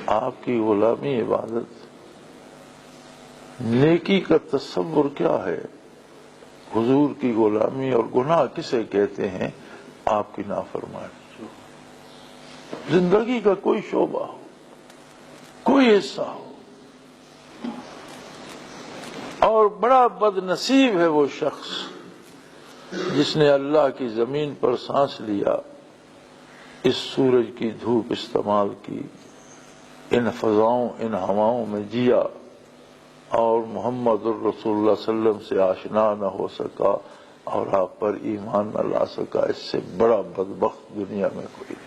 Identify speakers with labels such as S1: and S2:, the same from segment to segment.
S1: آپ کی غلامی عبادت، نیکی کا تصور کیا ہے، حضور کی غلامی، اور گناہ کسے کہتے ہیں؟ آپ کی نافرمانی۔ زندگی کا کوئی شعبہ ہو، کوئی حصہ ہو، اور بڑا بد نصیب ہے وہ شخص جس نے اللہ کی زمین پر سانس لیا، اس سورج کی دھوپ استعمال کی، ان فضاؤں ان ہواؤں میں جیا، اور محمد الرسول اللہ صلی اللہ علیہ وسلم سے آشنا نہ ہو سکا اور آپ پر ایمان نہ لا سکا۔ اس سے بڑا بدبخت دنیا میں کوئی نہیں۔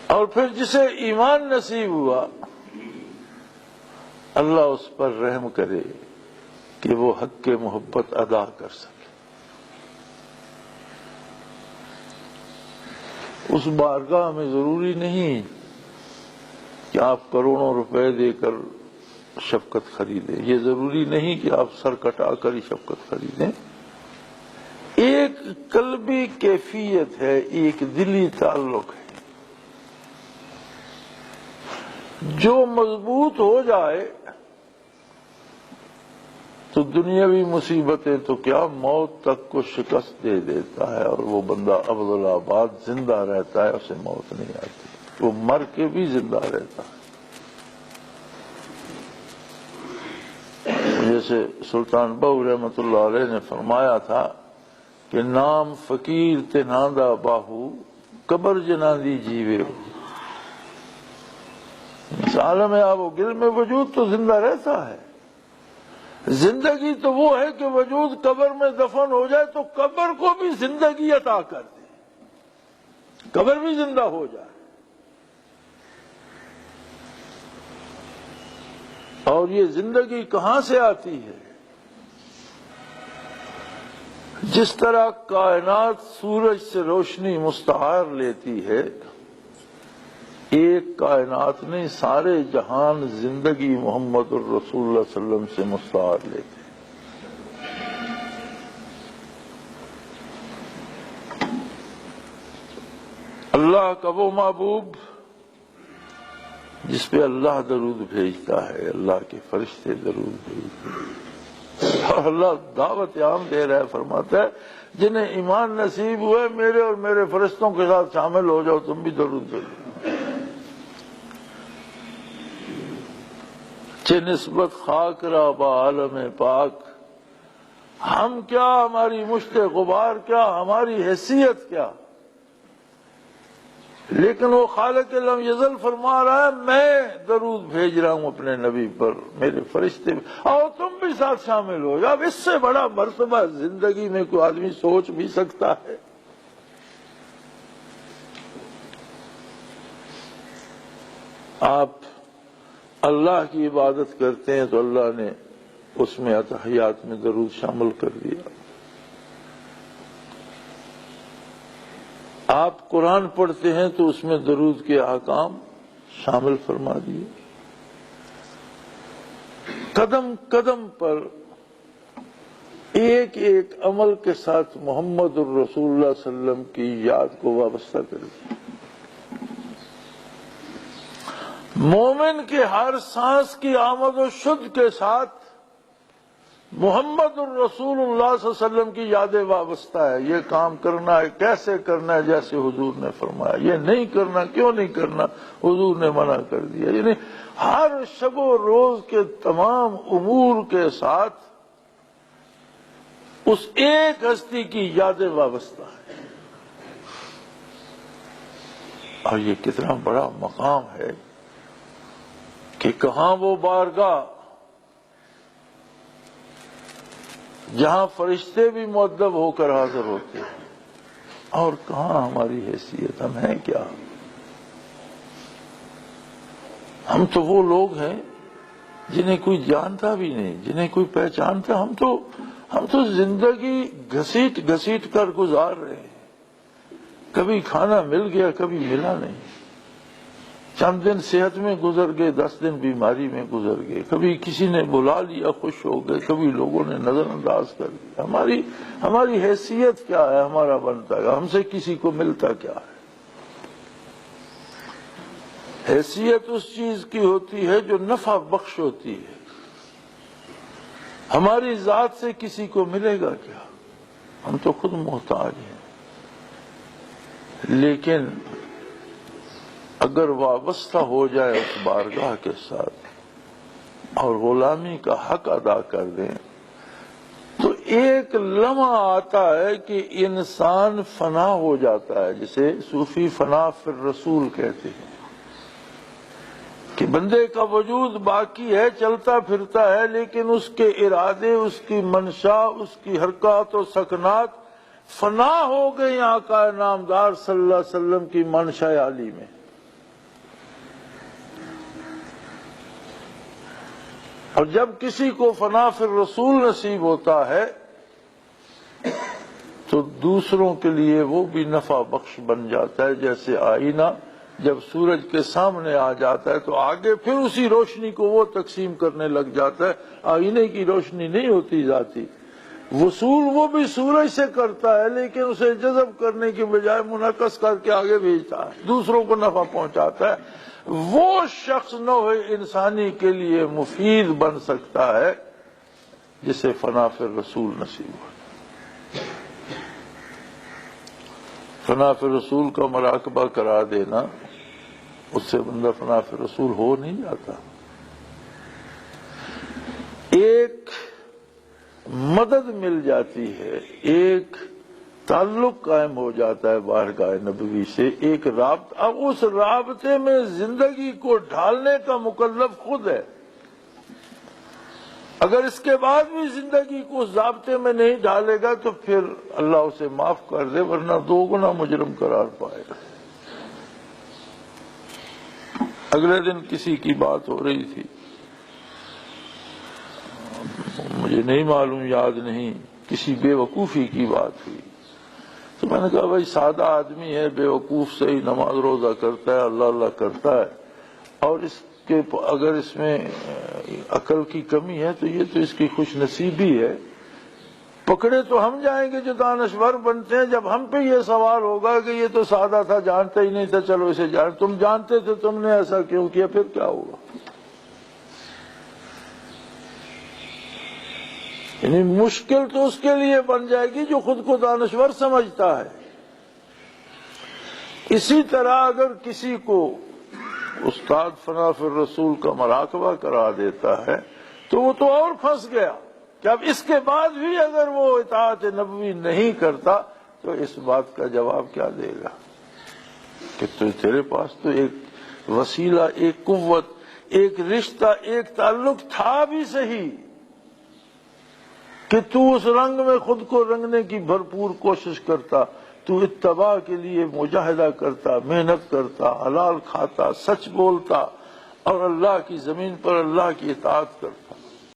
S1: اور پھر جسے ایمان نصیب ہوا، اللہ اس پر رحم کرے کہ وہ حق کی محبت ادا کر سکے۔ اس بارگاہ میں ضروری نہیں کہ آپ کروڑوں روپے دے کر شفقت خریدیں، یہ ضروری نہیں کہ آپ سر کٹا کر ہی شفقت خریدیں۔ ایک قلبی کیفیت ہے، ایک دلی تعلق ہے، جو مضبوط ہو جائے تو دنیاوی مصیبتیں تو کیا، موت تک کو شکست دے دیتا ہے، اور وہ بندہ عبدالآباد زندہ رہتا ہے، اسے موت نہیں آتی، وہ مر کے بھی زندہ رہتا ہے۔ جیسے سلطان بہو رحمۃ اللہ علیہ نے فرمایا تھا کہ نام فقیر تنہاندہ باہو قبر جناندی جیوے ہو۔ اس عالم آب و گل میں وجود تو زندہ رہتا ہے، زندگی تو وہ ہے کہ وجود قبر میں دفن ہو جائے تو قبر کو بھی زندگی عطا کر دے، قبر بھی زندہ ہو جائے۔ اور یہ زندگی کہاں سے آتی ہے؟ جس طرح کائنات سورج سے روشنی مستعار لیتی ہے، ایک کائنات نہیں، سارے جہان زندگی محمد الرسول اللہ صلی اللہ علیہ وسلم سے مستعار لیتے ہیں۔ اللہ کا وہ محبوب جس پہ اللہ درود بھیجتا ہے، اللہ کے فرشتے درود بھیجتے ہیں، اور اللہ دعوت عام دے رہا ہے، فرماتا ہے جنہیں ایمان نصیب ہوئے میرے اور میرے فرشتوں کے ساتھ شامل ہو جاؤ، تم بھی درود بھیجو۔ چہ نسبت خاک را با عالم پاک، ہم کیا، ہماری مشت غبار کیا، ہماری حیثیت کیا، لیکن وہ خالق لم یزل فرما رہا ہے میں درود بھیج رہا ہوں اپنے نبی پر، میرے فرشتے بھی، اور تم بھی ساتھ شامل ہو جاؤ۔ اب اس سے بڑا مرتبہ زندگی میں کوئی آدمی سوچ بھی سکتا ہے؟ آپ اللہ کی عبادت کرتے ہیں تو اللہ نے اس میں اتحیات میں درود شامل کر دیا۔ آپ قرآن پڑھتے ہیں تو اس میں درود کے احکام شامل فرما دیے۔ قدم قدم پر ایک ایک عمل کے ساتھ محمد الرسول اللہ صلی اللہ علیہ وسلم کی یاد کو وابستہ کر دیا۔ مومن کے ہر سانس کی آمد و شد کے ساتھ محمد الرسول اللہ صلی اللہ علیہ وسلم کی یادیں وابستہ ہے۔ یہ کام کرنا ہے، کیسے کرنا ہے، جیسے حضور نے فرمایا، یہ نہیں کرنا، کیوں نہیں کرنا، حضور نے منع کر دیا۔ یعنی ہر شب و روز کے تمام امور کے ساتھ اس ایک ہستی کی یادیں وابستہ ہیں۔ اور یہ کتنا بڑا مقام ہے کہ کہاں وہ بارگاہ جہاں فرشتے بھی مؤدب ہو کر حاضر ہوتے ہیں، اور کہاں ہماری حیثیت، ہم ہیں کیا؟ ہم تو وہ لوگ ہیں جنہیں کوئی جانتا بھی نہیں، جنہیں کوئی پہچانتا۔ ہم تو زندگی گھسیٹ گھسیٹ کر گزار رہے ہیں، کبھی کھانا مل گیا، کبھی ملا نہیں، چند دن صحت میں گزر گئے، 10 دن بیماری میں گزر گئے، کبھی کسی نے بلا لیا خوش ہو گئے، کبھی لوگوں نے نظر انداز کر دیا۔ ہماری حیثیت کیا ہے، ہمارا بنتا ہے، ہم سے کسی کو ملتا کیا ہے؟ حیثیت اس چیز کی ہوتی ہے جو نفع بخش ہوتی ہے. ہماری ذات سے کسی کو ملے گا کیا؟ ہم تو خود محتاج ہیں. لیکن اگر وابستہ ہو جائے اس بارگاہ کے ساتھ اور غلامی کا حق ادا کر دیں تو ایک لمحہ آتا ہے کہ انسان فنا ہو جاتا ہے، جسے صوفی فنا فی الرسول کہتے ہیں، کہ بندے کا وجود باقی ہے، چلتا پھرتا ہے، لیکن اس کے ارادے، اس کی منشا، اس کی حرکات و سکنات فنا ہو گئی آقا نامدار صلی اللہ علیہ وسلم کی منشا عالی میں. اور جب کسی کو فنا فی الرسول نصیب ہوتا ہے تو دوسروں کے لیے وہ بھی نفع بخش بن جاتا ہے. جیسے آئینہ جب سورج کے سامنے آ جاتا ہے تو آگے پھر اسی روشنی کو وہ تقسیم کرنے لگ جاتا ہے. آئینے کی روشنی نہیں ہوتی ذاتی، وصول وہ بھی سورج سے کرتا ہے، لیکن اسے جذب کرنے کی بجائے منعکس کر کے آگے بھیجتا ہے، دوسروں کو نفع پہنچاتا ہے. وہ شخص نوع انسانی کے لیے مفید بن سکتا ہے جسے فنا فی الرسول نصیب ہو. فنا فی الرسول کا مراقبہ کرا دینا، اس سے بندہ فنا فی الرسول ہو نہیں جاتا. ایک مدد مل جاتی ہے، ایک تعلق قائم ہو جاتا ہے بارگاہ نبوی سے، ایک رابطہ. اب اس رابطے میں زندگی کو ڈھالنے کا مکلف خود ہے. اگر اس کے بعد بھی زندگی کو اس ضابطے میں نہیں ڈالے گا تو پھر اللہ اسے معاف کر دے، ورنہ 2 گنا مجرم قرار پائے گا. اگلے دن کسی کی بات ہو رہی تھی، مجھے نہیں معلوم، یاد نہیں، کسی بے وقوفی کی بات ہوئی. تو میں نے کہا بھائی سادہ آدمی ہے، بے وقوف سے ہی نماز روزہ کرتا ہے، اللہ اللہ کرتا ہے، اور اس کے اگر اس میں عقل کی کمی ہے تو یہ تو اس کی خوش نصیبی ہے. پکڑے تو ہم جائیں گے جو دانشور بنتے ہیں جب ہم پہ یہ سوال ہوگا کہ یہ تو سادہ تھا، جانتا ہی نہیں تھا، چلو اسے جان. تم جانتے تھے، تم نے ایسا کیوں کیا؟ پھر کیا ہوگا؟ یعنی مشکل تو اس کے لیے بن جائے گی جو خود کو دانشور سمجھتا ہے. اسی طرح اگر کسی کو استاد فنا فی الرسول کا مراقبہ کرا دیتا ہے تو وہ تو اور پھنس گیا کہ اب اس کے بعد بھی اگر وہ اطاعت نبوی نہیں کرتا تو اس بات کا جواب کیا دے گا کہ تیرے پاس تو ایک وسیلہ، ایک قوت، ایک رشتہ، ایک تعلق تھا بھی صحیح کہ تو اس رنگ میں خود کو رنگنے کی بھرپور کوشش کرتا، تو اتباع کے لیے مجاہدہ کرتا، محنت کرتا، حلال کھاتا، سچ بولتا اور اللہ کی زمین پر اللہ کی اطاعت کرتا.